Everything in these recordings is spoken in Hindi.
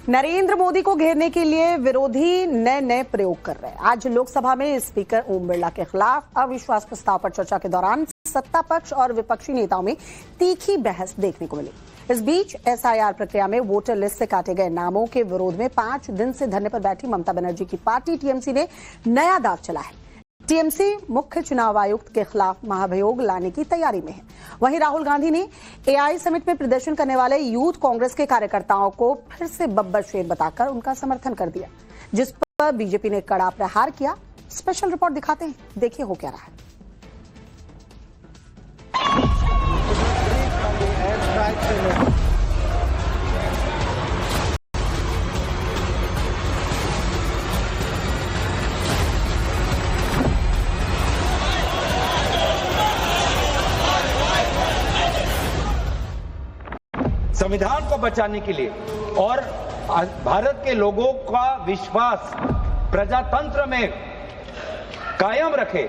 नरेंद्र मोदी को घेरने के लिए विरोधी नए नए प्रयोग कर रहे हैं। आज लोकसभा में स्पीकर ओम बिरला के खिलाफ अविश्वास प्रस्ताव पर चर्चा के दौरान सत्ता पक्ष और विपक्षी नेताओं में तीखी बहस देखने को मिली। इस बीच एसआईआर प्रक्रिया में वोटर लिस्ट से काटे गए नामों के विरोध में 5 दिन से धरने पर बैठी ममता बनर्जी की पार्टी टीएमसी ने नया दांव चला है। टीएमसी मुख्य चुनाव आयुक्त के खिलाफ महाभियोग लाने की तैयारी में है। वहीं राहुल गांधी ने एआई समिट में प्रदर्शन करने वाले यूथ कांग्रेस के कार्यकर्ताओं को फिर से बब्बर शेर बताकर उनका समर्थन कर दिया, जिस पर बीजेपी ने कड़ा प्रहार किया। स्पेशल रिपोर्ट दिखाते हैं, देखिए हो क्या रहा है। संविधान को बचाने के लिए और भारत के लोगों का विश्वास प्रजातंत्र में कायम रखे,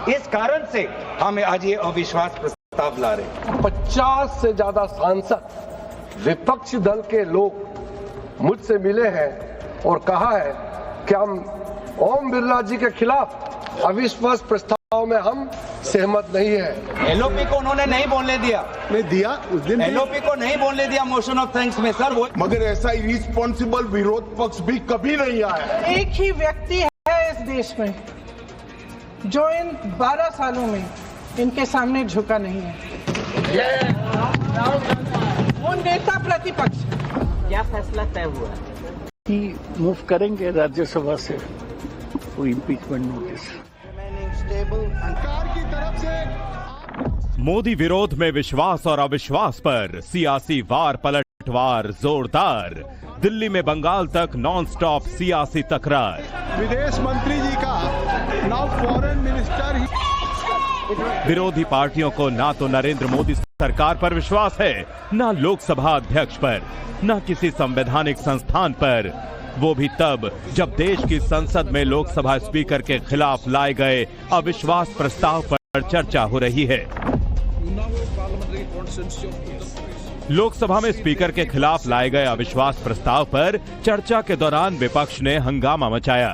इस कारण से हम आज ये अविश्वास प्रस्ताव ला रहे हैं। 50 से ज्यादा सांसद विपक्ष दल के लोग मुझसे मिले हैं और कहा है कि हम ओम बिरला जी के खिलाफ अविश्वास प्रस्ताव में हम सहमत नहीं है। एलओपी को उन्होंने नहीं बोलने दिया, नहीं दिया उस दिन एलओपी को नहीं बोलने दिया मोशन ऑफ थैंक्स में सर। वो मगर ऐसा इरिस्पॉन्सिबल विरोध पक्ष भी कभी नहीं आया। एक ही व्यक्ति है इस देश में जो इन 12 सालों में इनके सामने झुका नहीं है, वो नेता प्रतिपक्ष। क्या फैसला तय हुआ कि मूव करेंगे राज्यसभा से कोई इम्पीचमेंट नोटिस। सरकार की तरफ से मोदी विरोध में विश्वास और अविश्वास पर सियासी वार पलटवार जोरदार। दिल्ली में बंगाल तक नॉन-स्टॉप सियासी तकरार। विदेश मंत्री जी का नाउ फॉरेन मिनिस्टर ही। विरोधी पार्टियों को ना तो नरेंद्र मोदी सरकार पर विश्वास है, ना लोकसभा अध्यक्ष पर, ना किसी संवैधानिक संस्थान पर। वो भी तब जब देश की संसद में लोकसभा स्पीकर के खिलाफ लाए गए अविश्वास प्रस्ताव पर चर्चा हो रही है। लोकसभा में स्पीकर के खिलाफ लाए गए अविश्वास प्रस्ताव पर चर्चा के दौरान विपक्ष ने हंगामा मचाया।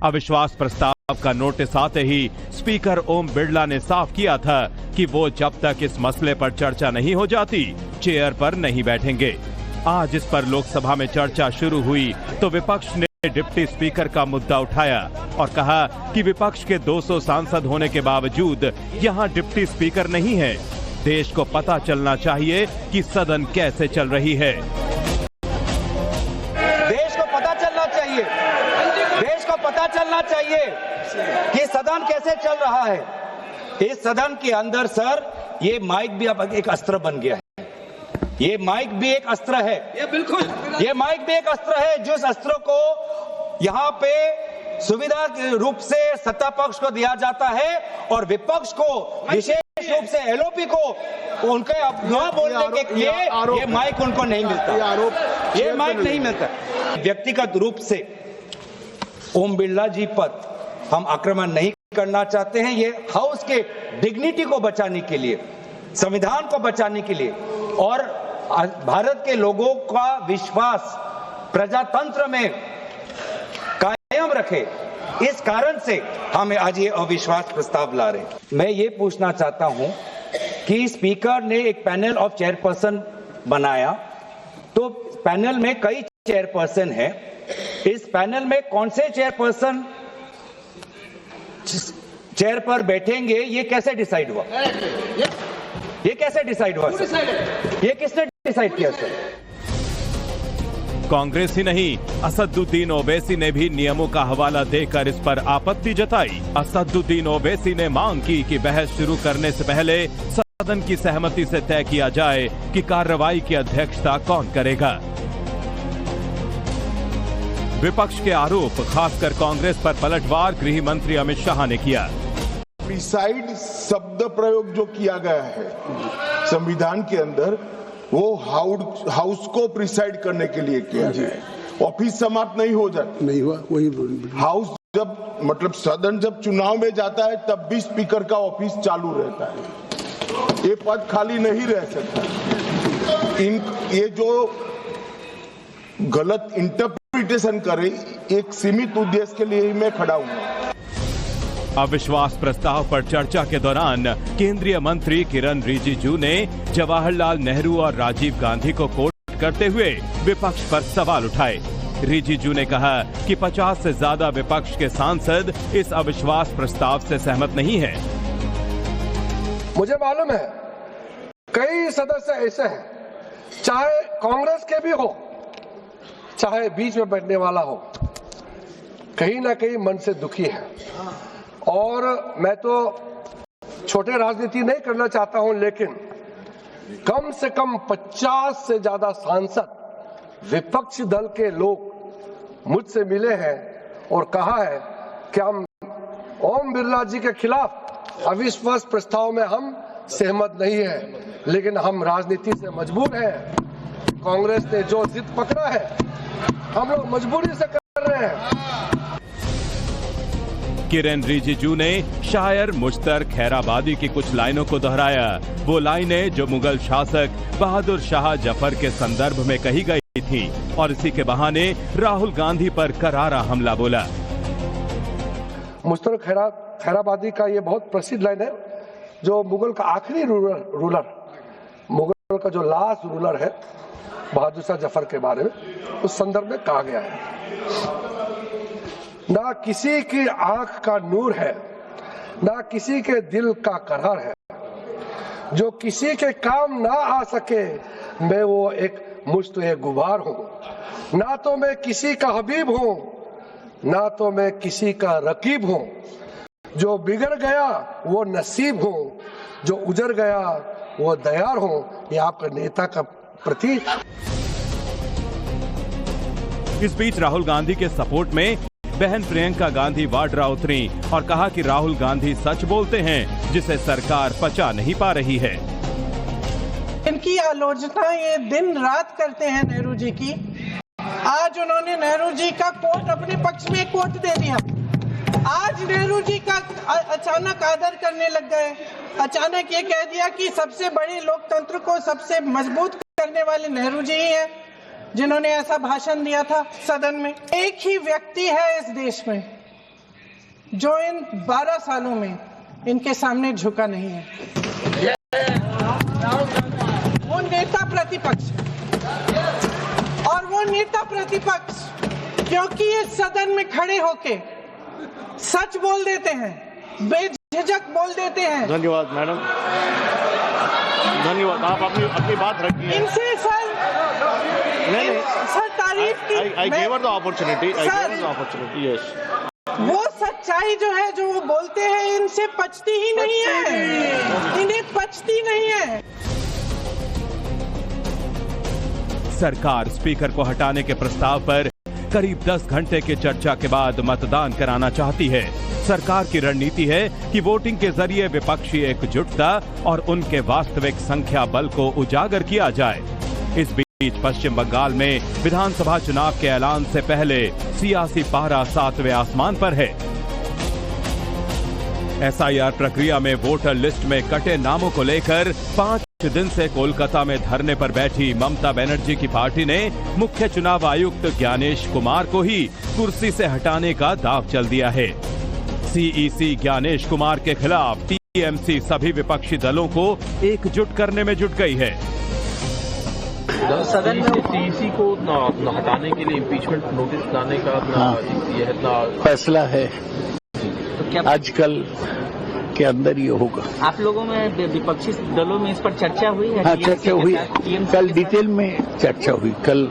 अविश्वास प्रस्ताव का नोटिस आते ही स्पीकर ओम बिरला ने साफ किया था कि वो जब तक इस मसले पर चर्चा नहीं हो जाती, चेयर पर नहीं बैठेंगे। आज इस पर लोकसभा में चर्चा शुरू हुई तो विपक्ष ने डिप्टी स्पीकर का मुद्दा उठाया और कहा कि विपक्ष के 200 सांसद होने के बावजूद यहां डिप्टी स्पीकर नहीं है। देश को पता चलना चाहिए कि सदन कैसे चल रही है। देश को पता चलना चाहिए, देश को पता चलना चाहिए कि सदन कैसे चल रहा है। इस सदन के अंदर सर ये माइक भी अब एक अस्त्र बन गया है। ये माइक भी एक अस्त्र है, ये बिल्कुल, ये माइक भी एक अस्त्र है। जिस अस्त्र को यहाँ पे सुविधा के रूप से सत्ता पक्ष को दिया जाता है और विपक्ष को विशेष रूप से एलओपी को उनके अपना बोलने के लिए ये माइक उनको नहीं मिलता, ये माइक नहीं मिलता। व्यक्तिगत रूप से ओम बिरला जी पर हम आक्रमण नहीं करना चाहते हैं। ये हाउस के डिग्निटी को बचाने के लिए, संविधान को बचाने के लिए और भारत के लोगों का विश्वास प्रजातंत्र में कायम रखे, इस कारण से हम आज ये अविश्वास प्रस्ताव ला रहे हैं। मैं ये पूछना चाहता हूं कि स्पीकर ने एक पैनल ऑफ चेयरपर्सन बनाया, तो पैनल में कई चेयरपर्सन है। इस पैनल में कौन से चेयरपर्सन चेयर पर बैठेंगे, ये कैसे डिसाइड हुआ? ये कैसे डिसाइड हुआ सर? ये किसने डिसाइड किया सर? कांग्रेस ही नहीं, असदुद्दीन ओवैसी ने भी नियमों का हवाला देकर इस पर आपत्ति जताई। असदुद्दीन ओवैसी ने मांग की कि बहस शुरू करने से पहले सदन की सहमति से तय किया जाए कि कार्रवाई की अध्यक्षता कौन करेगा। विपक्ष के आरोप, खासकर कांग्रेस पर पलटवार गृह मंत्री अमित शाह ने किया। प्रिसाइड शब्द प्रयोग जो किया गया है संविधान के अंदर, वो हाउस को प्रिसाइड करने के लिए किया गया है। ऑफिस समाप्त नहीं हो जाती, नहीं हुआ वही हाउस जब मतलब सदन जब चुनाव में जाता है तब भी स्पीकर का ऑफिस चालू रहता है। ये पद खाली नहीं रह सकता। ये जो गलत इंटरप्रिटेशन करे, एक सीमित उद्देश्य के लिए ही मैं खड़ा हूँ। अविश्वास प्रस्ताव पर चर्चा के दौरान केंद्रीय मंत्री किरण रिजिजू ने जवाहरलाल नेहरू और राजीव गांधी को कोट करते हुए विपक्ष पर सवाल उठाए। रिजिजू ने कहा कि 50 से ज्यादा विपक्ष के सांसद इस अविश्वास प्रस्ताव से सहमत नहीं है। मुझे मालूम है कई सदस्य ऐसे हैं, चाहे कांग्रेस के भी हो, चाहे बीच में बैठने वाला हो, कहीं ना कहीं मन से दुखी है। और मैं तो छोटे राजनीति नहीं करना चाहता हूं, लेकिन कम से कम 50 से ज्यादा सांसद विपक्षी दल के लोग मुझसे मिले हैं और कहा है कि हम ओम बिरला जी के खिलाफ अविश्वास प्रस्ताव में हम सहमत नहीं है, लेकिन हम राजनीति से मजबूर हैं। कांग्रेस ने जो जिद पकड़ा है हम लोग मजबूरी से कर रहे हैं। किरण रिजिजू ने शायर मुश्तर खैराबादी की कुछ लाइनों को दोहराया। वो लाइनें जो मुगल शासक बहादुर शाह जफर के संदर्भ में कही गई थी और इसी के बहाने राहुल गांधी पर करारा हमला बोला। मुश्तर खैराबादी का ये बहुत प्रसिद्ध लाइन है, जो मुगल का आखिरी रूलर, मुगल का जो लास्ट रूलर है बहादुर शाह जफर के बारे में, उस संदर्भ में कहा गया है, ना किसी की आंख का नूर है, ना किसी के दिल का करार है, जो किसी के काम ना आ सके मैं वो एक मुश्त गुबार हूँ। ना तो मैं किसी का हबीब हूँ, ना तो मैं किसी का रकीब हूँ, जो बिगड़ गया वो नसीब हूँ, जो उजड़ गया वो दयार हूँ। ये आपका नेता का प्रतीक। इस बीच राहुल गांधी के सपोर्ट में बहन प्रियंका गांधी वाड्रा उतरी और कहा कि राहुल गांधी सच बोलते हैं, जिसे सरकार पचा नहीं पा रही है। इनकी आलोचना ये दिन रात करते हैं नेहरू जी की। आज उन्होंने नेहरू जी का कोट अपने पक्ष में कोट दे दिया। आज नेहरू जी का अचानक आदर करने लग गए। अचानक ये कह दिया कि सबसे बड़े लोकतंत्र को सबसे मजबूत करने वाले नेहरू जी ही हैं, जिन्होंने ऐसा भाषण दिया था सदन में। एक ही व्यक्ति है इस देश में जो इन 12 सालों में इनके सामने झुका नहीं है, वो नेता प्रतिपक्ष। और वो नेता प्रतिपक्ष क्योंकि इस सदन में खड़े होके सच बोल देते हैं, बेझिझक बोल देते हैं। धन्यवाद मैडम, धन्यवाद। आप अपनी बात रखिए। इनसे सर तारीफ की। I gave her the opportunity. I gave her the opportunity. Yes. वो सच्चाई जो है, जो वो बोलते हैं, इनसे पचती ही नहीं है, इन्हें पचती नहीं है। सरकार स्पीकर को हटाने के प्रस्ताव पर करीब 10 घंटे की चर्चा के बाद मतदान कराना चाहती है। सरकार की रणनीति है कि वोटिंग के जरिए विपक्षी एकजुटता और उनके वास्तविक संख्या बल को उजागर किया जाए। इस बीच पश्चिम बंगाल में विधानसभा चुनाव के ऐलान से पहले सियासी पारा 7वें आसमान पर है। एसआईआर प्रक्रिया में वोटर लिस्ट में कटे नामों को लेकर 5 दिन से कोलकाता में धरने पर बैठी ममता बनर्जी की पार्टी ने मुख्य चुनाव आयुक्त ज्ञानेश कुमार को ही कुर्सी से हटाने का दांव चल दिया है। सीईसी ज्ञानेश कुमार के खिलाफ टीएमसी सभी विपक्षी दलों को एकजुट करने में जुट गई है। सदन में सीईसी को हटाने के लिए इम्पीचमेंट नोटिस लाने का फैसला है, तो क्या आजकल के अंदर ये होगा। आप लोगों में विपक्षी दलों में इस पर चर्चा हुई है? हाँ, चर्चा हुई। कल डिटेल में चर्चा हुई, कल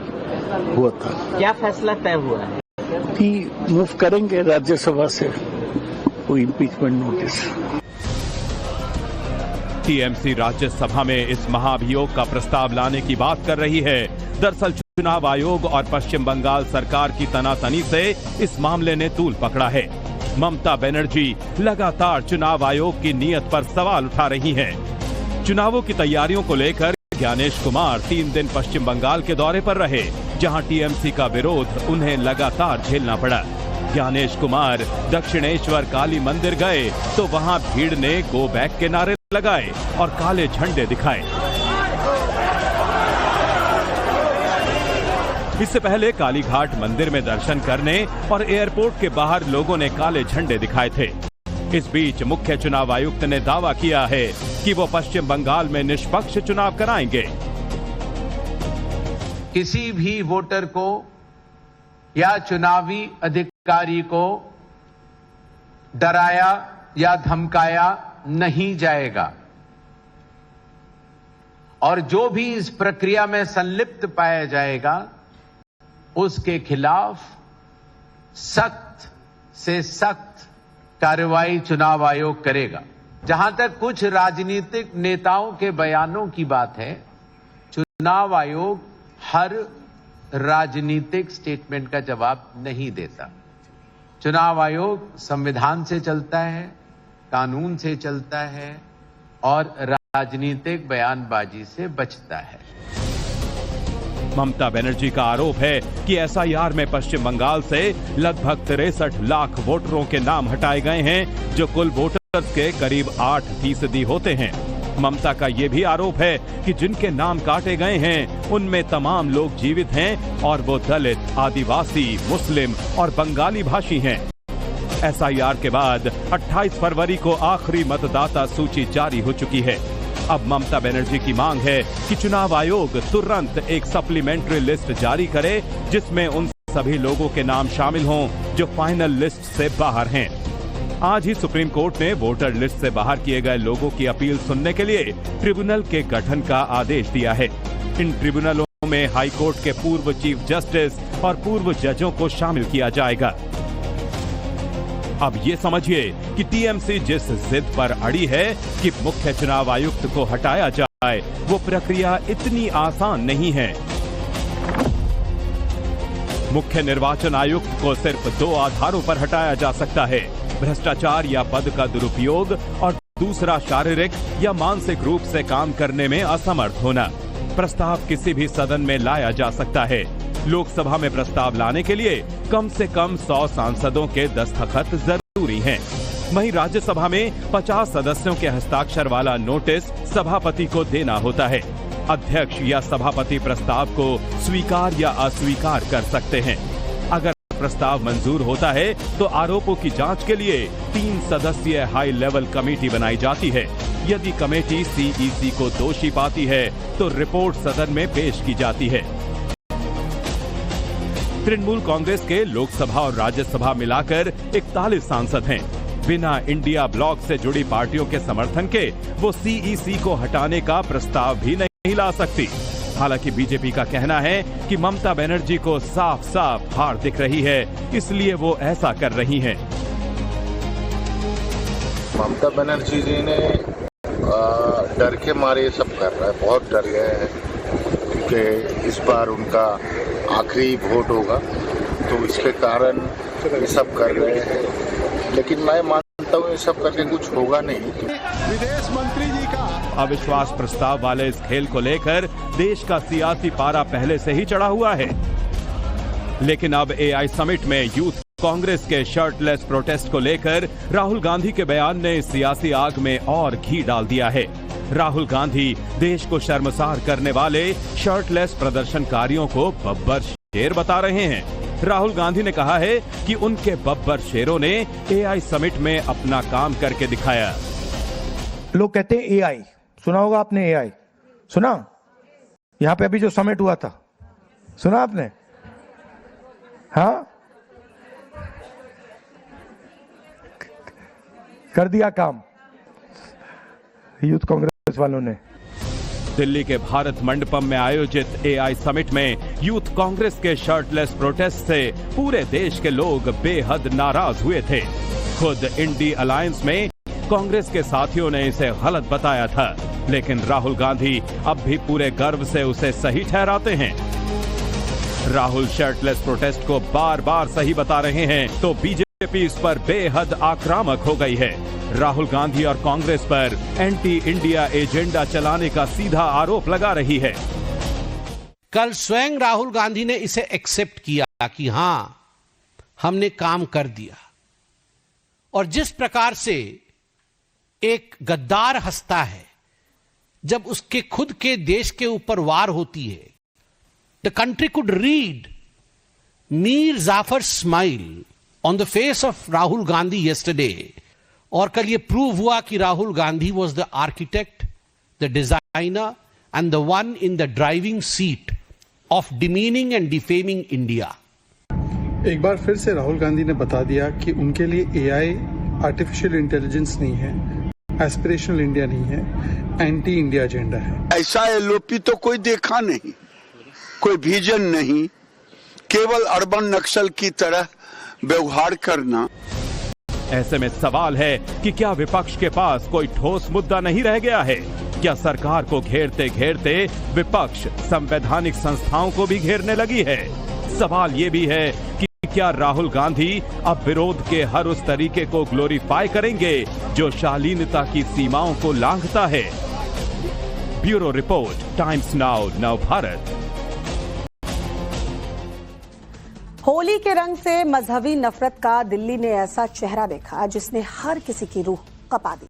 हुआ था। क्या फैसला तय हुआ है कि मूव करेंगे राज्यसभा से वो इम्पीचमेंट नोटिस। टीएमसी राज्यसभा में इस महाभियोग का प्रस्ताव लाने की बात कर रही है। दरअसल चुनाव आयोग और पश्चिम बंगाल सरकार की तनातनी से इस मामले ने तूल पकड़ा है। ममता बनर्जी लगातार चुनाव आयोग की नीयत पर सवाल उठा रही हैं। चुनावों की तैयारियों को लेकर ज्ञानेश कुमार 3 दिन पश्चिम बंगाल के दौरे पर रहे, जहां टीएमसी का विरोध उन्हें लगातार झेलना पड़ा। ज्ञानेश कुमार दक्षिणेश्वर काली मंदिर गए तो वहां भीड़ ने गो बैक के नारे लगाए और काले झंडे दिखाए। इससे पहले कालीघाट मंदिर में दर्शन करने और एयरपोर्ट के बाहर लोगों ने काले झंडे दिखाए थे। इस बीच मुख्य चुनाव आयुक्त ने दावा किया है कि वो पश्चिम बंगाल में निष्पक्ष चुनाव कराएंगे। किसी भी वोटर को या चुनावी अधिकारी को डराया या धमकाया नहीं जाएगा और जो भी इस प्रक्रिया में संलिप्त पाया जाएगा उसके खिलाफ सख्त से सख्त कार्रवाई चुनाव आयोग करेगा। जहां तक कुछ राजनीतिक नेताओं के बयानों की बात है, चुनाव आयोग हर राजनीतिक स्टेटमेंट का जवाब नहीं देता। चुनाव आयोग संविधान से चलता है, कानून से चलता है और राजनीतिक बयानबाजी से बचता है। ममता बनर्जी का आरोप है कि एसआईआर में पश्चिम बंगाल से लगभग 63 लाख वोटरों के नाम हटाए गए हैं, जो कुल वोटर्स के करीब 8% होते हैं। ममता का यह भी आरोप है कि जिनके नाम काटे गए हैं उनमें तमाम लोग जीवित हैं और वो दलित, आदिवासी, मुस्लिम और बंगाली भाषी हैं। एसआईआर के बाद 28 फरवरी को आखिरी मतदाता सूची जारी हो चुकी है। अब ममता बनर्जी की मांग है कि चुनाव आयोग तुरंत एक सप्लीमेंट्री लिस्ट जारी करे जिसमें उन सभी लोगों के नाम शामिल हों जो फाइनल लिस्ट से बाहर हैं। आज ही सुप्रीम कोर्ट ने वोटर लिस्ट से बाहर किए गए लोगों की अपील सुनने के लिए ट्रिब्यूनल के गठन का आदेश दिया है। इन ट्रिब्यूनलों में हाई कोर्ट के पूर्व चीफ जस्टिस और पूर्व जजों को शामिल किया जाएगा। अब ये समझिए कि टीएमसी जिस जिद पर अड़ी है कि मुख्य चुनाव आयुक्त को हटाया जाए, वो प्रक्रिया इतनी आसान नहीं है। मुख्य निर्वाचन आयुक्त को सिर्फ 2 आधारों पर हटाया जा सकता है: भ्रष्टाचार या पद का दुरुपयोग और दूसरा शारीरिक या मानसिक रूप से काम करने में असमर्थ होना। प्रस्ताव किसी भी सदन में लाया जा सकता है। लोकसभा में प्रस्ताव लाने के लिए कम से कम 100 सांसदों के दस्तखत जरूरी हैं। वहीं राज्यसभा में 50 सदस्यों के हस्ताक्षर वाला नोटिस सभापति को देना होता है। अध्यक्ष या सभापति प्रस्ताव को स्वीकार या अस्वीकार कर सकते हैं। अगर प्रस्ताव मंजूर होता है तो आरोपों की जांच के लिए 3 सदस्यीय हाई लेवल कमेटी बनाई जाती है। यदि कमेटी सीईसी को दोषी पाती है तो रिपोर्ट सदन में पेश की जाती है। तृणमूल कांग्रेस के लोकसभा और राज्यसभा मिलाकर 41 सांसद हैं। बिना इंडिया ब्लॉक से जुड़ी पार्टियों के समर्थन के वो सीईसी को हटाने का प्रस्ताव भी नहीं ला सकती। हालांकि बीजेपी का कहना है कि ममता बनर्जी को साफ साफ हार दिख रही है, इसलिए वो ऐसा कर रही हैं। ममता बनर्जी जी ने डर के मारे सब कर रहा है, बहुत डर गए हैं क्योंकि इस बार उनका आखिरी वोट होगा, तो इसके कारण ये सब कर रहे हैं। लेकिन मैं मानता हूँ ये सब करके कुछ होगा नहीं। विदेश मंत्री जी का अविश्वास प्रस्ताव वाले इस खेल को लेकर देश का सियासी पारा पहले से ही चढ़ा हुआ है। लेकिन अब एआई समिट में यूथ कांग्रेस के शर्टलेस प्रोटेस्ट को लेकर राहुल गांधी के बयान ने इस सियासी आग में और घी डाल दिया है। राहुल गांधी देश को शर्मसार करने वाले शर्टलेस प्रदर्शनकारियों को बब्बर शेर बता रहे हैं। राहुल गांधी ने कहा है कि उनके बब्बर शेरों ने एआई समिट में अपना काम करके दिखाया। लोग कहते हैं एआई, सुना होगा आपने एआई, सुना? यहां पे अभी जो समिट हुआ था, सुना आपने? हाँ, कर दिया काम यूथ कांग्रेस वालों ने। दिल्ली के भारत मंडपम में आयोजित एआई समिट में यूथ कांग्रेस के शर्टलेस प्रोटेस्ट से पूरे देश के लोग बेहद नाराज हुए थे। खुद इंडी अलायंस में कांग्रेस के साथियों ने इसे गलत बताया था, लेकिन राहुल गांधी अब भी पूरे गर्व से उसे सही ठहराते हैं। राहुल शर्टलेस प्रोटेस्ट को बार बार सही बता रहे हैं तो बीजेपी इस पर बेहद आक्रामक हो गई है। राहुल गांधी और कांग्रेस पर एंटी इंडिया एजेंडा चलाने का सीधा आरोप लगा रही है। कल स्वयं राहुल गांधी ने इसे एक्सेप्ट किया कि हां, हमने काम कर दिया। और जिस प्रकार से एक गद्दार हंसता है जब उसके खुद के देश के ऊपर वार होती है, the country could read Mir Jafar smile on the face of Rahul Gandhi yesterday, और कल ये प्रूव हुआ कि Rahul Gandhi was the architect, the designer and the one in the driving seat of demeaning and defaming India. एक बार फिर से राहुल गांधी ने बता दिया कि उनके लिए एआई आर्टिफिशियल इंटेलिजेंस नहीं है, एस्पिरेशनल इंडिया नहीं है, एंटी इंडिया एजेंडा है। ऐसा एलओपी तो कोई देखा नहीं, कोई विजन नहीं, केवल अर्बन नक्सल की तरह व्यवहार करना। ऐसे में सवाल है कि क्या विपक्ष के पास कोई ठोस मुद्दा नहीं रह गया है? क्या सरकार को घेरते घेरते विपक्ष संवैधानिक संस्थाओं को भी घेरने लगी है? सवाल ये भी है कि क्या राहुल गांधी अब विरोध के हर उस तरीके को ग्लोरीफाई करेंगे जो शालीनता की सीमाओं को लांघता है? ब्यूरो रिपोर्ट, टाइम्स नाउ, नव भारत। होली के रंग से मजहबी नफरत का दिल्ली ने ऐसा चेहरा देखा जिसने हर किसी की रूह कपा दी।